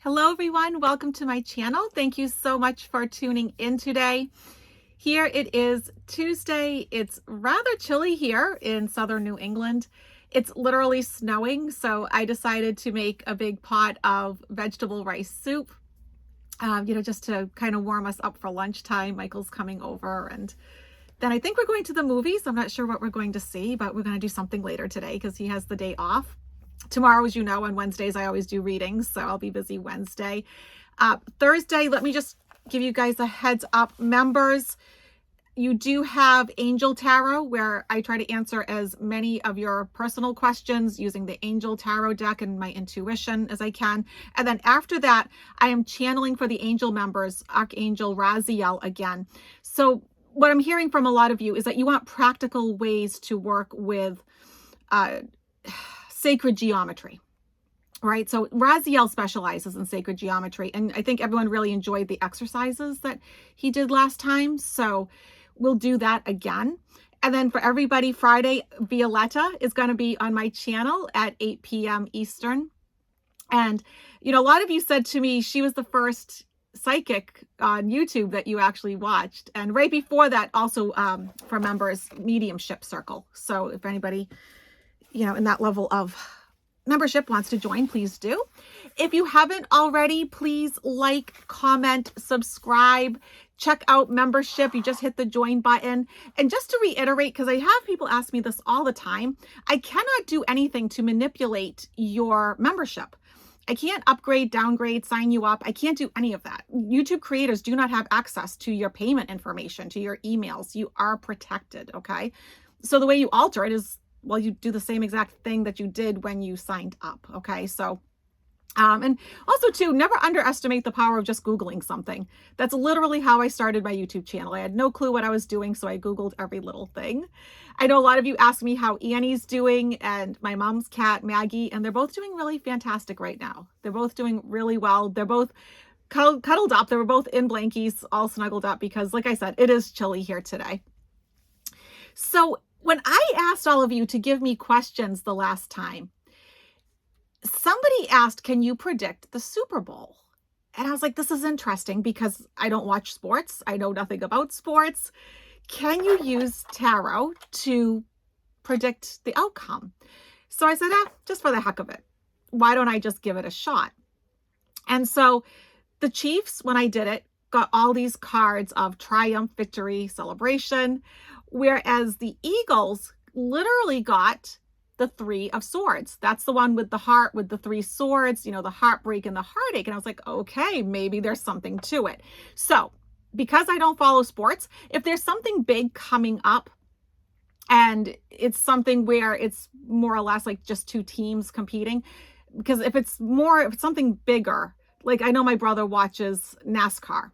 Hello everyone, welcome to my channel. Thank you so much for tuning in today. Here it is Tuesday. It's rather chilly here in southern New England. It's literally snowing, so I decided to make a big pot of vegetable rice soup, just to kind of warm us up for lunchtime. Michael's coming over, and then I think we're going to the movies. I'm not sure what we're going to see, but we're going to do something later today because he has the day off. Tomorrow, as you know, on Wednesdays, I always do readings, so I'll be busy Wednesday. Thursday, let me just give you guys a heads up. Members, you do have Angel Tarot, where I try to answer as many of your personal questions using the Angel Tarot deck and my intuition as I can. And then after that, I am channeling for the Angel members, Archangel Raziel again. So what I'm hearing from a lot of you is that you want practical ways to work with sacred geometry, right? So Raziel specializes in sacred geometry, and I think everyone really enjoyed the exercises that he did last time. So we'll do that again. And then for everybody, Friday, Violetta is going to be on my channel at 8 p.m. Eastern. And, a lot of you said to me, she was the first psychic on YouTube that you actually watched. And right before that, also for members, Mediumship Circle. So if anybody in that level of membership wants to join, please do. If you haven't already, please like, comment, subscribe, check out membership. You just hit the join button. And just to reiterate, because I have people ask me this all the time, I cannot do anything to manipulate your membership. I can't upgrade, downgrade, sign you up. I can't do any of that. YouTube creators do not have access to your payment information, to your emails. You are protected, okay? So the way you alter it is, well, you do the same exact thing that you did when you signed up. Okay. So, and also too, never underestimate the power of just Googling something. That's literally how I started my YouTube channel. I had no clue what I was doing, so I Googled every little thing. I know a lot of you ask me how Annie's doing and my mom's cat, Maggie, and they're both doing really fantastic right now. They're both doing really well. They're both cuddled up. They were both in blankies, all snuggled up because, like I said, it is chilly here today. So when I asked all of you to give me questions the last time, somebody asked, can you predict the Super Bowl? And I was like, this is interesting because I don't watch sports. I know nothing about sports. Can you use tarot to predict the outcome? So I said, just for the heck of it, why don't I just give it a shot? And so the Chiefs, when I did it, got all these cards of triumph, victory, celebration, whereas the Eagles literally got the 3 of Swords. That's the one with the heart, with the 3 swords, the heartbreak and the heartache. And I was like, okay, maybe there's something to it. So because I don't follow sports, if there's something big coming up and it's something where it's more or less like just 2 teams competing, because if it's something bigger, like I know my brother watches NASCAR,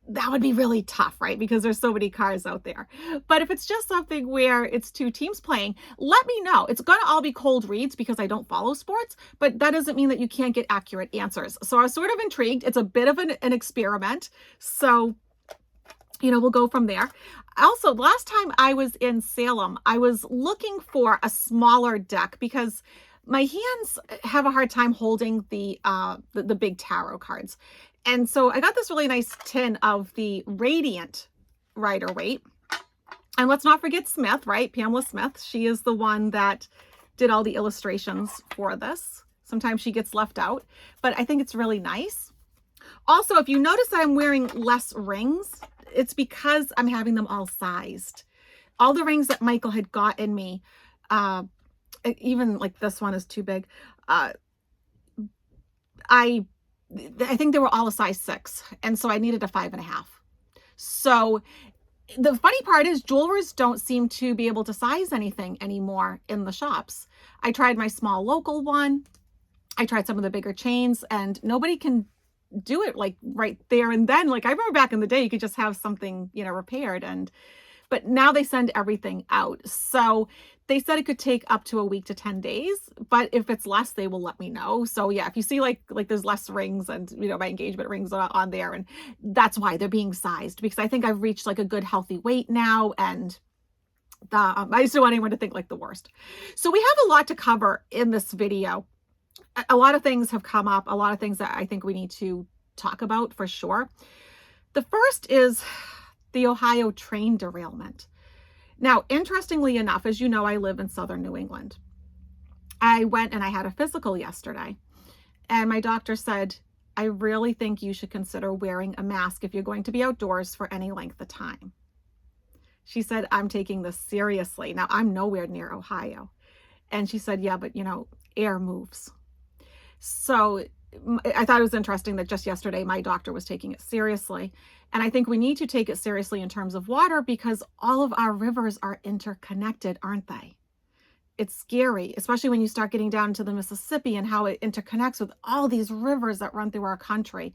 that would be really tough, right? Because there's so many cars out there. But if it's just something where it's 2 teams playing, let me know. It's going to all be cold reads because I don't follow sports, but that doesn't mean that you can't get accurate answers. So I was sort of intrigued. It's a bit of an experiment. So, we'll go from there. Also, last time I was in Salem, I was looking for a smaller deck because my hands have a hard time holding the big tarot cards. And so I got this really nice tin of the Radiant Rider-Waite. And let's not forget Smith, right? Pamela Smith. She is the one that did all the illustrations for this. Sometimes she gets left out, but I think it's really nice. Also, if you notice that I'm wearing less rings, it's because I'm having them all sized. All the rings that Michael had gotten me, even like this one is too big. I think they were all a size 6. And so I needed a 5.5. So the funny part is jewelers don't seem to be able to size anything anymore in the shops. I tried my small local one. I tried some of the bigger chains and nobody can do it like right there and then. Like I remember back in the day, you could just have something, repaired, but now they send everything out. So they said it could take up to a week to 10 days, but if it's less, they will let me know. So yeah, if you see like there's less rings and, my engagement rings on there, and that's why they're being sized, because I think I've reached like a good healthy weight now. And I just don't want anyone to think like the worst. So we have a lot to cover in this video. a lot of things have come up, a lot of things that I think we need to talk about for sure. The first is the Ohio train derailment. Now, interestingly enough, as you know, I live in southern New England. I went and I had a physical yesterday, and my doctor said, I really think you should consider wearing a mask if you're going to be outdoors for any length of time. She said, I'm taking this seriously. Now, I'm nowhere near Ohio. And she said, yeah, but air moves. So I thought it was interesting that just yesterday my doctor was taking it seriously. And I think we need to take it seriously in terms of water because all of our rivers are interconnected, aren't they? It's scary, especially when you start getting down to the Mississippi and how it interconnects with all these rivers that run through our country.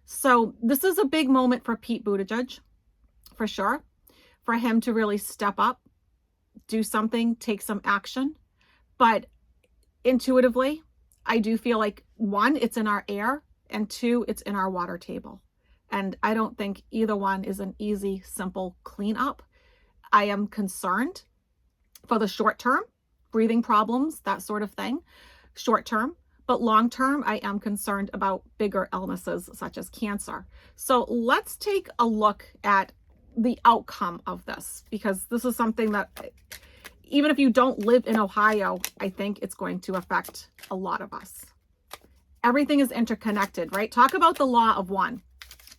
So this is a big moment for Pete Buttigieg, for sure, for him to really step up, do something, take some action. But intuitively, I do feel like, one, it's in our air, and two, it's in our water table. And I don't think either one is an easy, simple cleanup. I am concerned for the short term, breathing problems, that sort of thing, short term. But long term, I am concerned about bigger illnesses such as cancer. So let's take a look at the outcome of this, because this is something that, even if you don't live in Ohio, I think it's going to affect a lot of us. Everything is interconnected, right? Talk about the law of one.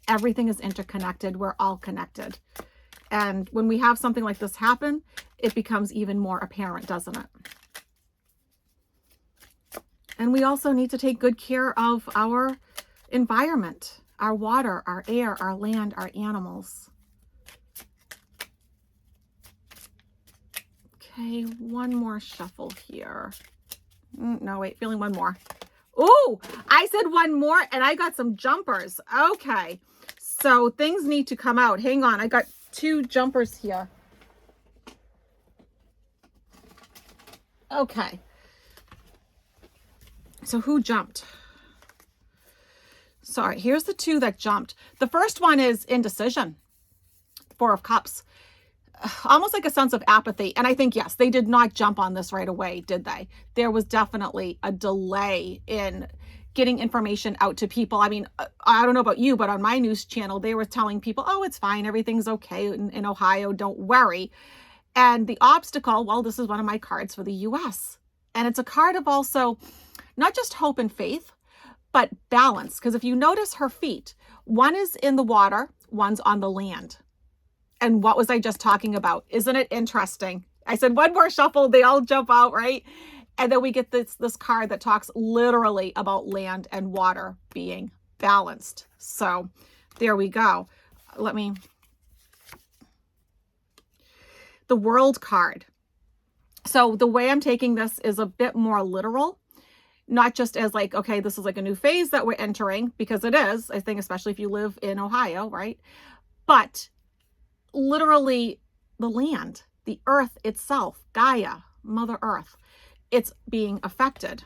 Everything is interconnected. We're all connected. And when we have something like this happen, it becomes even more apparent, doesn't it? And we also need to take good care of our environment, our water, our air, our land, our animals. Okay, one more shuffle here. No, wait, feeling one more. Ooh, I said one more and I got some jumpers. Okay, so things need to come out. Hang on, I got two jumpers here. Okay. So who jumped? Sorry, here's the two that jumped. The first one is indecision. Four of Cups. Almost like a sense of apathy. And I think, yes, they did not jump on this right away, did they? There was definitely a delay in getting information out to people. I mean, I don't know about you, but on my news channel, they were telling people, oh, it's fine. Everything's okay in Ohio. Don't worry. And the obstacle, well, this is one of my cards for the US. And it's a card of also not just hope and faith, but balance. Because if you notice her feet, one is in the water, one's on the land. And what was I just talking about? Isn't it interesting? I said, one more shuffle, they all jump out, right? And then we get this card that talks literally about land and water being balanced. So there we go. The World card. So the way I'm taking this is a bit more literal, not just as like, okay, this is like a new phase that we're entering, because it is, I think, especially if you live in Ohio, right? But literally the land, the earth itself, Gaia, Mother Earth, it's being affected.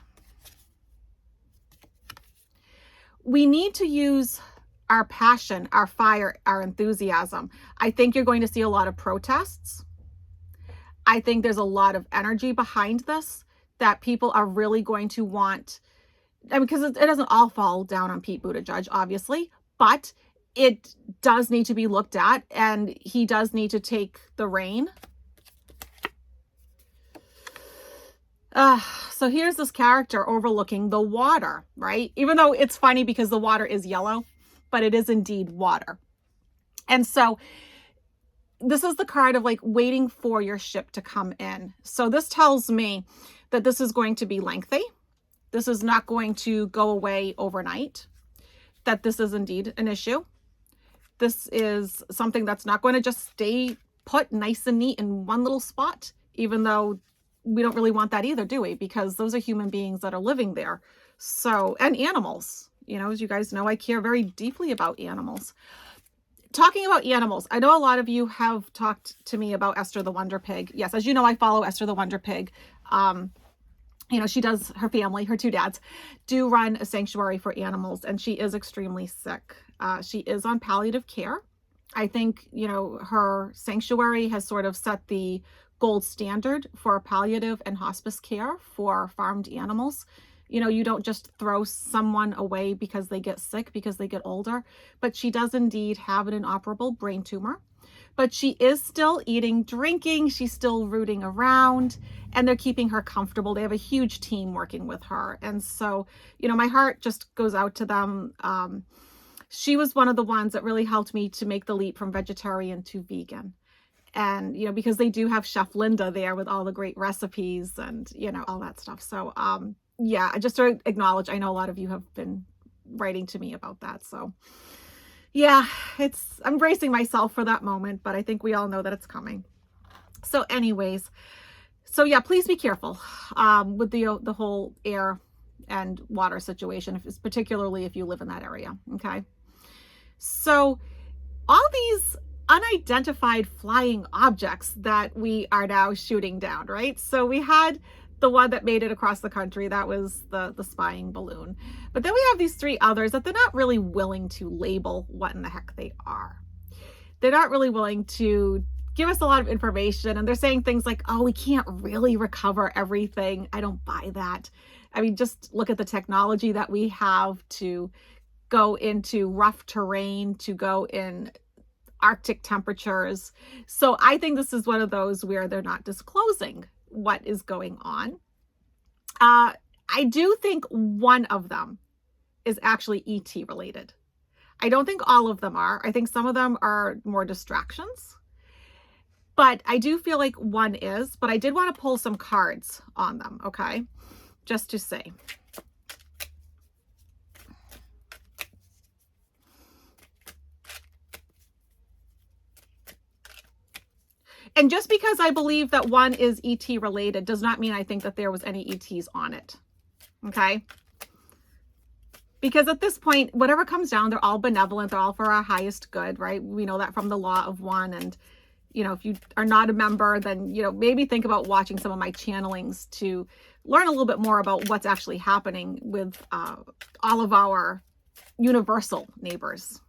We need to use our passion, our fire, our enthusiasm. I think you're going to see a lot of protests. I think there's a lot of energy behind this that people are really going to want. I mean, because it doesn't all fall down on Pete Buttigieg, obviously, but it does need to be looked at, and he does need to take the reign. So here's this character overlooking the water, right? Even though it's funny because the water is yellow, but it is indeed water. And so this is the card of like waiting for your ship to come in. So this tells me that this is going to be lengthy. This is not going to go away overnight, that this is indeed an issue. This is something that's not going to just stay put nice and neat in one little spot, even though we don't really want that either, do we? Because those are human beings that are living there. So, and animals, as you guys know, I care very deeply about animals. Talking about animals, I know a lot of you have talked to me about Esther the Wonder Pig. Yes, as you know, I follow Esther the Wonder Pig. She does, her family, her two dads, do run a sanctuary for animals, and she is extremely sick. She is on palliative care. I think, her sanctuary has sort of set the gold standard for palliative and hospice care for farmed animals. You know, you don't just throw someone away because they get sick, because they get older. But she does indeed have an inoperable brain tumor. But she is still eating, drinking. She's still rooting around, and they're keeping her comfortable. They have a huge team working with her. And so, you know, my heart just goes out to them. She was one of the ones that really helped me to make the leap from vegetarian to vegan. And, you know, because they do have Chef Linda there with all the great recipes and, you know, all that stuff. So, yeah, just to acknowledge, I know a lot of you have been writing to me about that. So, yeah, I'm bracing myself for that moment, but I think we all know that it's coming. So anyways, so yeah, please be careful with the whole air and water situation, particularly if you live in that area, okay? So all these unidentified flying objects that we are now shooting down, right? So we had the one that made it across the country. That was the spying balloon. But then we have these 3 others that they're not really willing to label what in the heck they are. They're not really willing to give us a lot of information. And they're saying things like, oh, we can't really recover everything. I don't buy that. I mean, just look at the technology that we have to go into rough terrain, to go in Arctic temperatures. So I think this is one of those where they're not disclosing what is going on. I do think one of them is actually ET related. I don't think all of them are. I think some of them are more distractions. But I do feel like one is. But I did want to pull some cards on them, okay? Just to say. And just because I believe that one is ET related does not mean I think that there was any ETs on it. Okay? Because at this point, whatever comes down, they're all benevolent. They're all for our highest good, right? We know that from the law of one. And, you know, if you are not a member, then, you know, maybe think about watching some of my channelings to learn a little bit more about what's actually happening with all of our universal neighbors.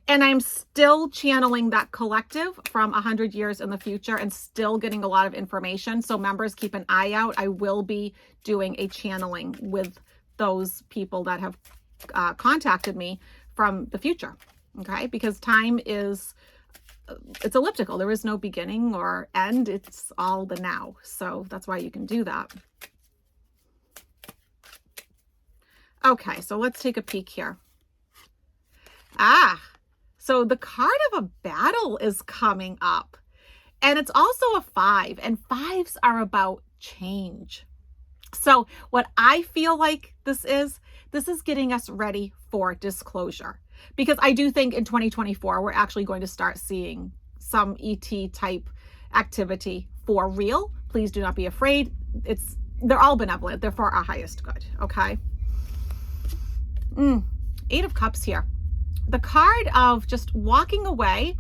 And I'm still channeling that collective from 100 years in the future and still getting a lot of information. So members, keep an eye out. I will be doing a channeling with those people that have contacted me from the future. Okay, because time is, it's elliptical. There is no beginning or end. It's all the now. So that's why you can do that. Okay, so let's take a peek here. So the card of a battle is coming up, and it's also a 5, and 5s are about change. So what I feel like this is getting us ready for disclosure, because I do think in 2024, we're actually going to start seeing some ET type activity for real. Please do not be afraid. They're all benevolent. They're for our highest good. Okay. 8 of Cups here. The card of just walking away,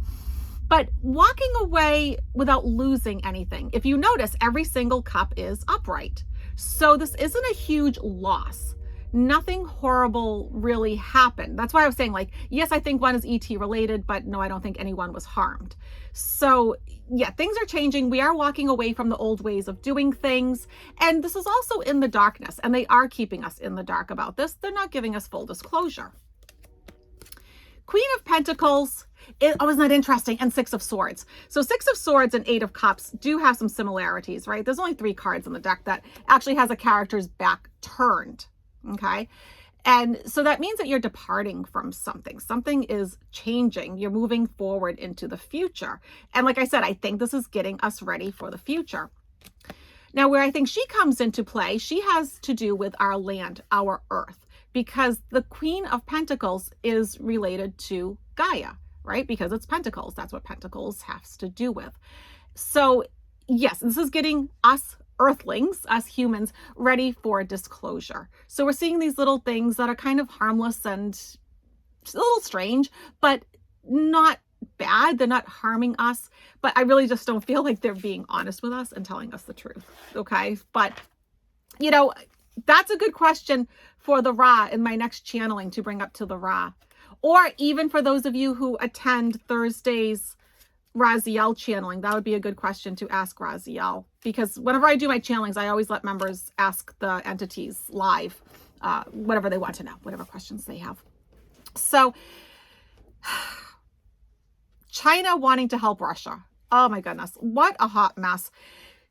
but walking away without losing anything. If you notice, every single cup is upright. So this isn't a huge loss. Nothing horrible really happened. That's why I was saying, like, yes, I think one is ET related, but no, I don't think anyone was harmed. So yeah, things are changing. We are walking away from the old ways of doing things. And this is also in the darkness, and they are keeping us in the dark about this. They're not giving us full disclosure. Queen of Pentacles, isn't that interesting? And 6 of Swords. So 6 of Swords and 8 of Cups do have some similarities, right? There's only 3 cards in the deck that actually has a character's back turned, okay? And so that means that you're departing from something. Something is changing. You're moving forward into the future. And like I said, I think this is getting us ready for the future. Now, where I think she comes into play, she has to do with our land, our earth, because the Queen of Pentacles is related to Gaia, right? Because it's pentacles. That's what pentacles has to do with. So yes, this is getting us earthlings, us humans, ready for disclosure. So we're seeing these little things that are kind of harmless and a little strange, but not bad. They're not harming us, but I really just don't feel like they're being honest with us and telling us the truth. Okay. But you know, that's a good question for the Ra in my next channeling to bring up to the Ra, or even for those of you who attend Thursday's Raziel channeling, that would be a good question to ask Raziel, because whenever I do my channelings, I always let members ask the entities live, whatever they want to know, whatever questions they have. So China wanting to help Russia. Oh my goodness, what a hot mess.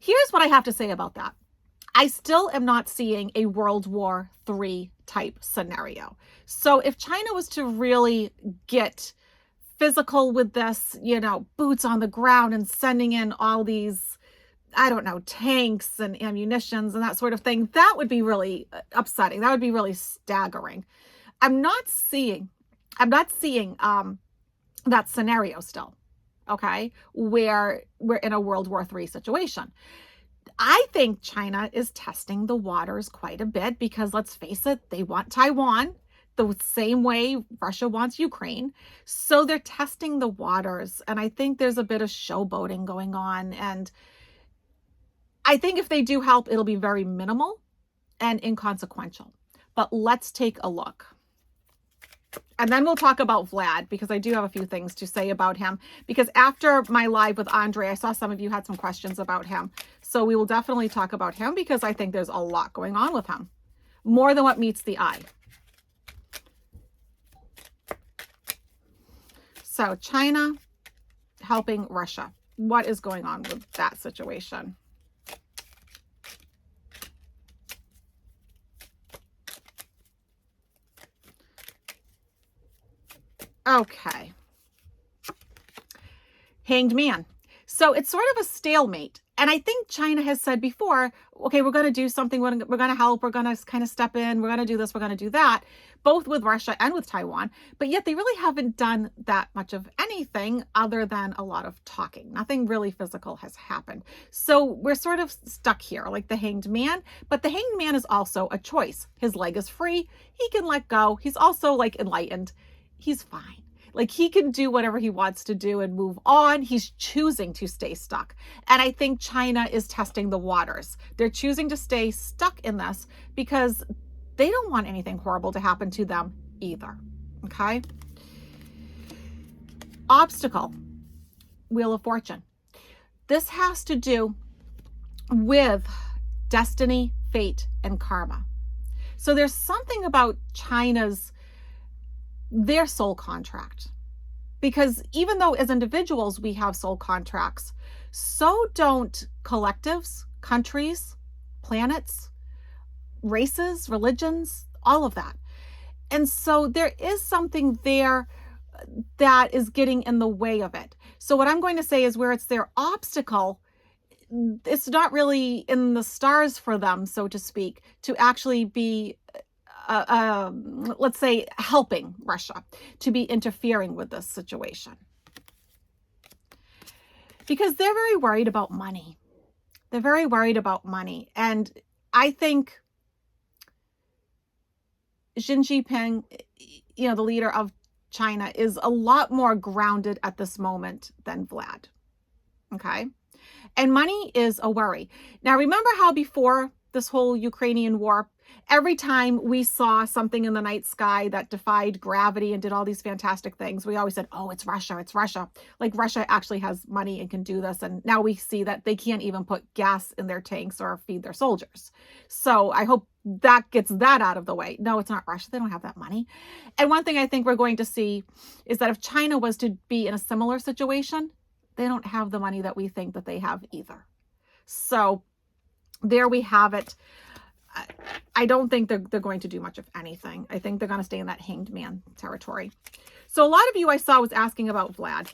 Here's what I have to say about that. I still am not seeing a World War III type scenario. So if China was to really get physical with this, you know, boots on the ground and sending in all these, I don't know, tanks and ammunitions and that sort of thing, that would be really upsetting. That would be really staggering. I'm not seeing that scenario still, okay, where we're in a World War III situation. I think China is testing the waters quite a bit because, let's face it, they want Taiwan the same way Russia wants Ukraine. So they're testing the waters. And I think there's a bit of showboating going on. And I think if they do help, it'll be very minimal and inconsequential. But let's take a look. And then we'll talk about Vlad, because I do have a few things to say about him. Because after my live with Andre, I saw some of you had some questions about him. So we will definitely talk about him, because I think there's a lot going on with him. More than what meets the eye. So China helping Russia. What is going on with that situation? Okay. Hanged Man. So it's sort of a stalemate. And I think China has said before, okay, we're going to do something. We're going to help. We're going to kind of step in. We're going to do this. We're going to do that, both with Russia and with Taiwan. But yet they really haven't done that much of anything other than a lot of talking. Nothing really physical has happened. So we're sort of stuck here like the Hanged Man. But the Hanged Man is also a choice. His leg is free. He can let go. He's also like enlightened. He's fine. Like, he can do whatever he wants to do and move on. He's choosing to stay stuck. And I think China is testing the waters. They're choosing to stay stuck in this because they don't want anything horrible to happen to them either. Okay? Obstacle. Wheel of Fortune. This has to do with destiny, fate, and karma. So there's something about their soul contract, because even though as individuals we have soul contracts, so don't collectives, countries, planets, races, religions, all of that. And so there is something there that is getting in the way of it. So what I'm going to say is, where it's their obstacle, it's not really in the stars for them, so to speak, to actually be let's say, helping Russia, to be interfering with this situation. Because they're very worried about money. They're very worried about money. And I think Xi Jinping, you know, the leader of China, is a lot more grounded at this moment than Vlad. Okay? And money is a worry. Now, remember how before this whole Ukrainian war, every time we saw something in the night sky that defied gravity and did all these fantastic things, we always said, oh, it's Russia, it's Russia. Like, Russia actually has money and can do this. And now we see that they can't even put gas in their tanks or feed their soldiers. So I hope that gets that out of the way. No, it's not Russia. They don't have that money. And one thing I think we're going to see is that if China was to be in a similar situation, they don't have the money that we think that they have either. So there we have it. I don't think they're going to do much of anything. I think they're going to stay in that Hanged Man territory. So a lot of you I saw was asking about Vlad.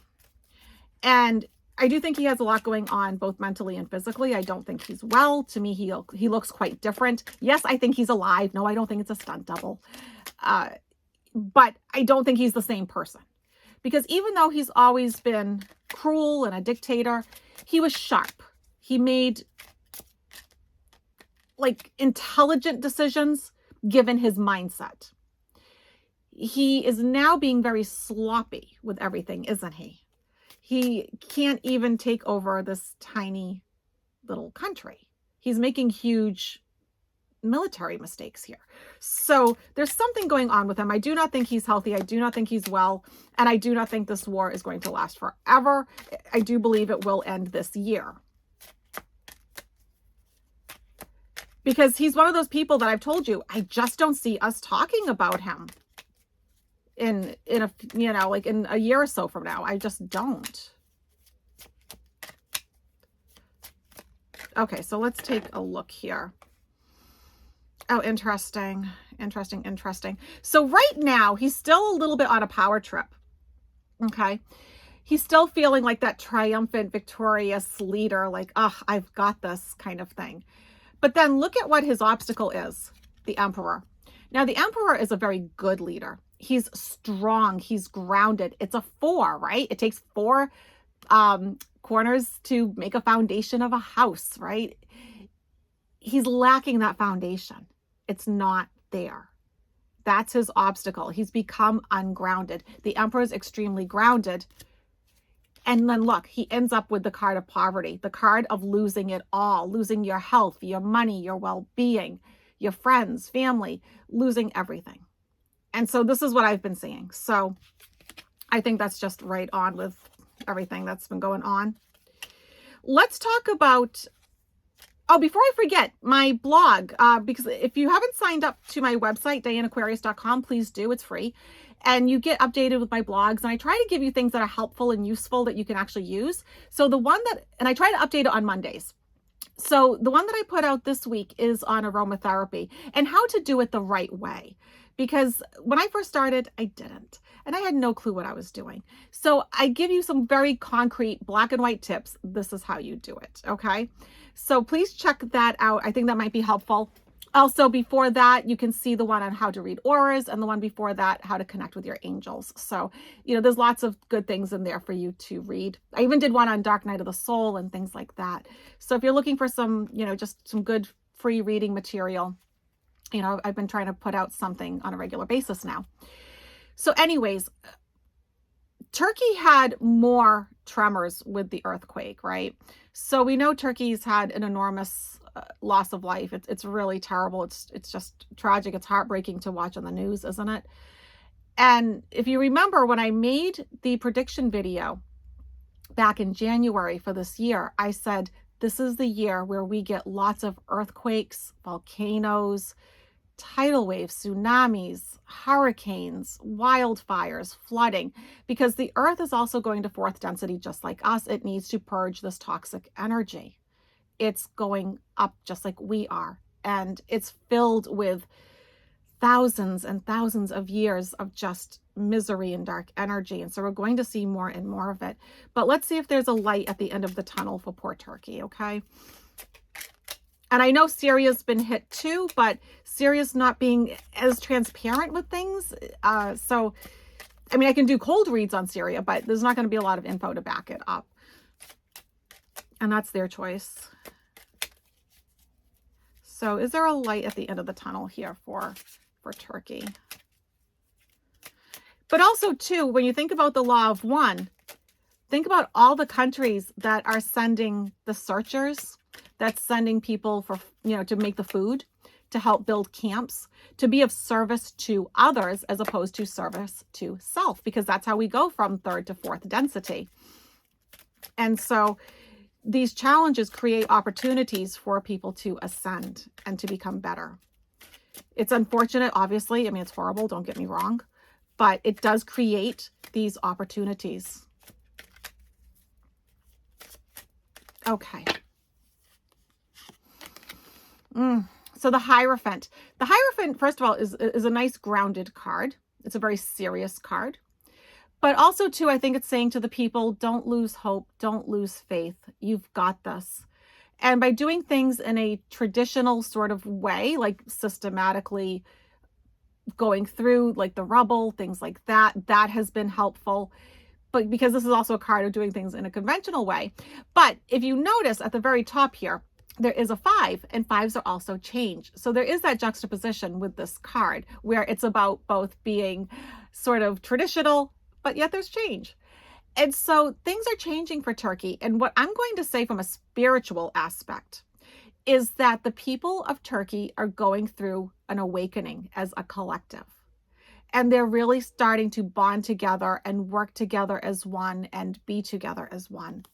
And I do think he has a lot going on, both mentally and physically. I don't think he's well. To me, he looks quite different. Yes, I think he's alive. No, I don't think it's a stunt double. But I don't think he's the same person. Because even though he's always been cruel and a dictator, he was sharp. He made like intelligent decisions given his mindset. He is now being very sloppy with everything, isn't he? He can't even take over this tiny little country. He's making huge military mistakes here. So there's something going on with him. I do not think he's healthy. I do not think he's well. And I do not think this war is going to last forever. I do believe it will end this year. Because he's one of those people that I've told you, I just don't see us talking about him in a, you know, like in a year or so from now. I just don't. Okay, so let's take a look here. Oh, interesting. So right now, he's still a little bit on a power trip. Okay. He's still feeling like that triumphant, victorious leader, like, oh, I've got this kind of thing. But then look at what his obstacle is, the emperor. Now, the emperor is a very good leader. He's strong. He's grounded. It's a 4, right? It takes 4 corners to make a foundation of a house, right? He's lacking that foundation. It's not there. That's his obstacle. He's become ungrounded. The emperor is extremely grounded. And then look, he ends up with the card of poverty, the card of losing it all, losing your health, your money, your well-being, your friends, family, losing everything. And so this is what I've been seeing. So I think that's just right on with everything that's been going on. Let's talk about, oh, before I forget, my blog, because if you haven't signed up to my website, dianeaquarius.com, please do. It's free. And you get updated with my blogs. And I try to give you things that are helpful and useful that you can actually use. So the one that, and I try to update it on Mondays. So the one that I put out this week is on aromatherapy and how to do it the right way. Because when I first started, I didn't. And I had no clue what I was doing. So I give you some very concrete black and white tips. This is how you do it, okay? So please check that out. I think that might be helpful. Also, before that, you can see the one on how to read auras and the one before that, how to connect with your angels. So, you know, there's lots of good things in there for you to read. I even did one on Dark Night of the Soul and things like that. So if you're looking for some, you know, just some good free reading material, you know, I've been trying to put out something on a regular basis now. So anyways, Turkey had more tremors with the earthquake, right? So we know Turkey's had an enormous loss of life. It's really terrible. It's just tragic. It's heartbreaking to watch on the news, isn't it? And if you remember when I made the prediction video back in January for this year, I said, this is the year where we get lots of earthquakes, volcanoes, tidal waves, tsunamis, hurricanes, wildfires, flooding, because the earth is also going to 4th density just like us. It needs to purge this toxic energy. It's going up just like we are. And it's filled with thousands and thousands of years of just misery and dark energy. And so we're going to see more and more of it. But let's see if there's a light at the end of the tunnel for poor Turkey, okay? And I know Syria's been hit too, but Syria's not being as transparent with things. So, I mean, I can do cold reads on Syria, but there's not going to be a lot of info to back it up. And that's their choice. So is there a light at the end of the tunnel here for Turkey? But also, too, when you think about the law of one, think about all the countries that are sending the searchers, that's sending people for, you know, to make the food, to help build camps, to be of service to others as opposed to service to self, because that's how we go from 3rd to 4th density. And so these challenges create opportunities for people to ascend and to become better. It's unfortunate, obviously. I mean, it's horrible, don't get me wrong, but it does create these opportunities. Okay. So the Hierophant. The Hierophant, first of all, is a nice grounded card. It's a very serious card. But also, too, I think it's saying to the people, don't lose hope, don't lose faith. You've got this. And by doing things in a traditional sort of way, like systematically going through like the rubble, things like that, that has been helpful. But because this is also a card of doing things in a conventional way. But if you notice at the very top here, there is a 5, and 5s are also change. So there is that juxtaposition with this card where it's about both being sort of traditional, but yet there's change. And so things are changing for Turkey. And what I'm going to say from a spiritual aspect is that the people of Turkey are going through an awakening as a collective. And they're really starting to bond together and work together as one and be together as one.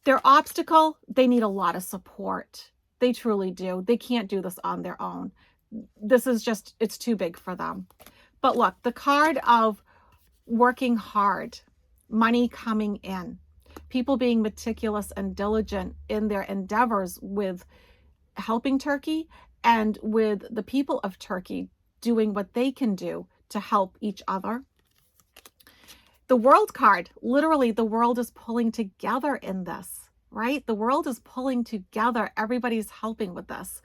Their obstacle, they need a lot of support. They truly do. They can't do this on their own. This is just, it's too big for them. But look, the card of working hard, money coming in, people being meticulous and diligent in their endeavors with helping Turkey and with the people of Turkey doing what they can do to help each other. The world card, literally the world is pulling together in this, right? The world is pulling together. Everybody's helping with this.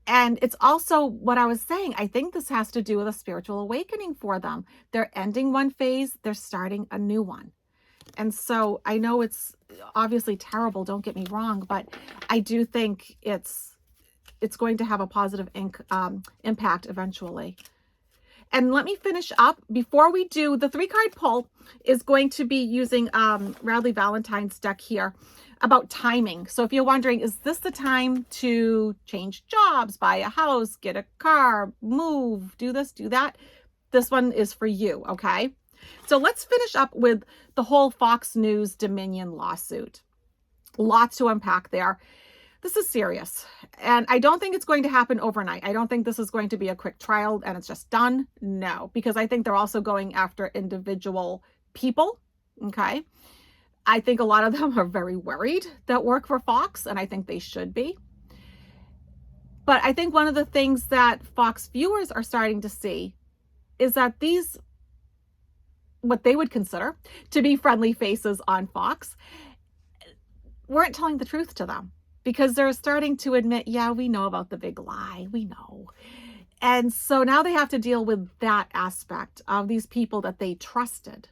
And it's also what I was saying. I think this has to do with a spiritual awakening for them. They're ending one phase, they're starting a new one. And so I know it's obviously terrible, don't get me wrong, but I do think it's going to have a positive impact eventually. And let me finish up. Before we do, the 3-card pull is going to be using Radley Valentine's deck here about timing. So if you're wondering, is this the time to change jobs, buy a house, get a car, move, do this, do that? This one is for you, okay? So let's finish up with the whole Fox News Dominion lawsuit. Lots to unpack there. This is serious, and I don't think it's going to happen overnight. I don't think this is going to be a quick trial and it's just done. No, because I think they're also going after individual people, okay? I think a lot of them are very worried that work for Fox, and I think they should be. But I think one of the things that Fox viewers are starting to see is that these, what they would consider to be friendly faces on Fox, weren't telling the truth to them. Because they're starting to admit, yeah, we know about the big lie. We know. And so now they have to deal with that aspect of these people that they trusted.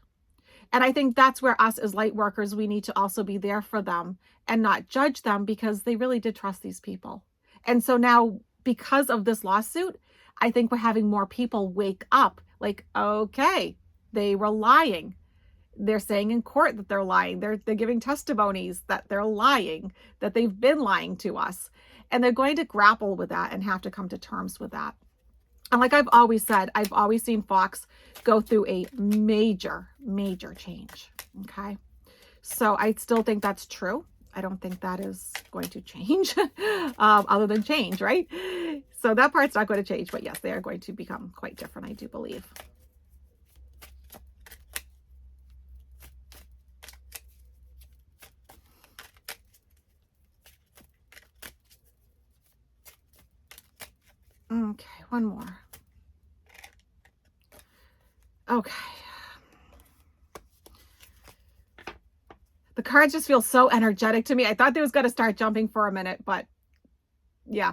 And I think that's where us as light workers, we need to also be there for them and not judge them, because they really did trust these people. And so now, because of this lawsuit, I think we're having more people wake up like, okay, they were lying. They're saying in court that they're lying. They're giving testimonies that they're lying, that they've been lying to us. And they're going to grapple with that and have to come to terms with that. And like I've always said, I've always seen Fox go through a major, major change. Okay. So I still think that's true. I don't think that is going to change other than change, right? So that part's not going to change. But yes, they are going to become quite different, I do believe. Okay, one more. Okay. The cards just feel so energetic to me. I thought they was going to start jumping for a minute, but yeah.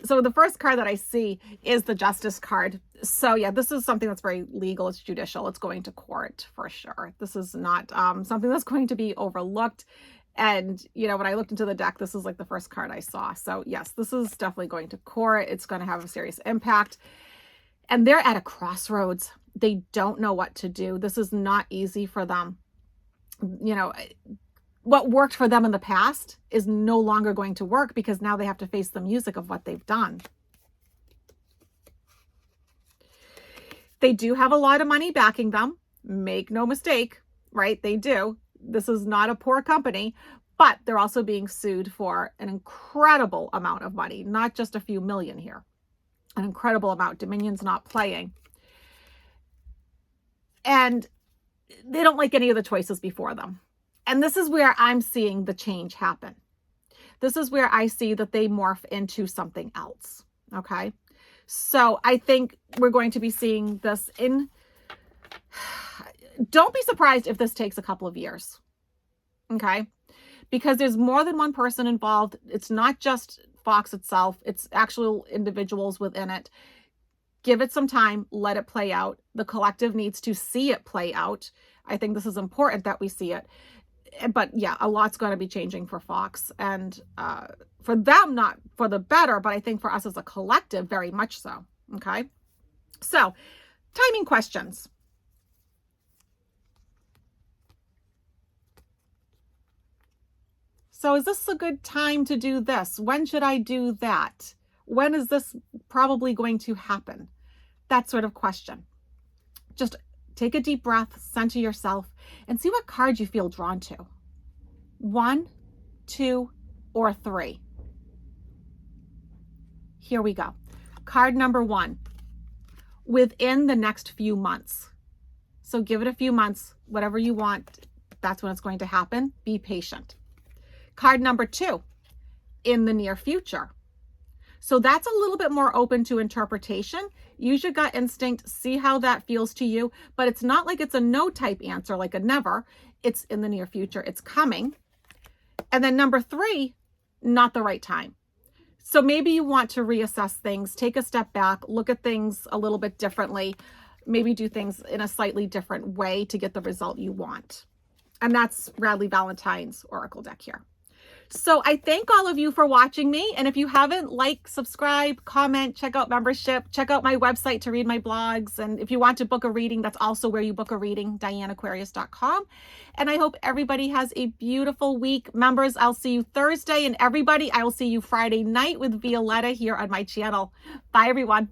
So the first card that I see is the Justice card. So yeah, this is something that's very legal. It's judicial. It's going to court for sure. This is not something that's going to be overlooked. And, you know, when I looked into the deck, this is like the first card I saw. So yes, this is definitely going to court. It's going to have a serious impact. And they're at a crossroads. They don't know what to do. This is not easy for them. You know, what worked for them in the past is no longer going to work, because now they have to face the music of what they've done. They do have a lot of money backing them. Make no mistake, right? They do. This is not a poor company, but they're also being sued for an incredible amount of money, not just a few million here. An incredible amount. Dominion's not playing. And they don't like any of the choices before them. And this is where I'm seeing the change happen. This is where I see that they morph into something else. Okay. So I think we're going to be seeing this in... Don't be surprised if this takes a couple of years. Okay. Because there's more than one person involved. It's not just Fox itself. It's actual individuals within it. Give it some time. Let it play out. The collective needs to see it play out. I think this is important that we see it. But yeah, a lot's going to be changing for Fox. And for them, not for the better, but I think for us as a collective, very much so. Okay. So, timing questions. So is this a good time to do this? When should I do that? When is this probably going to happen? That sort of question. Just take a deep breath, center yourself, and see what card you feel drawn to. 1, 2, or 3. Here we go. Card number 1, within the next few months. So give it a few months, whatever you want, that's when it's going to happen. Be patient. Card number 2, in the near future. So that's a little bit more open to interpretation. Use your gut instinct, see how that feels to you, but it's not like it's a no type answer, like a never. It's in the near future, it's coming. And then number 3, not the right time. So maybe you want to reassess things, take a step back, look at things a little bit differently, maybe do things in a slightly different way to get the result you want. And that's Radleigh Valentine's Oracle deck here. So I thank all of you for watching me. And if you haven't, like, subscribe, comment, check out membership, check out my website to read my blogs. And if you want to book a reading, that's also where you book a reading, DianeAquarius.com. And I hope everybody has a beautiful week. Members, I'll see you Thursday. And everybody, I will see you Friday night with Violetta here on my channel. Bye, everyone.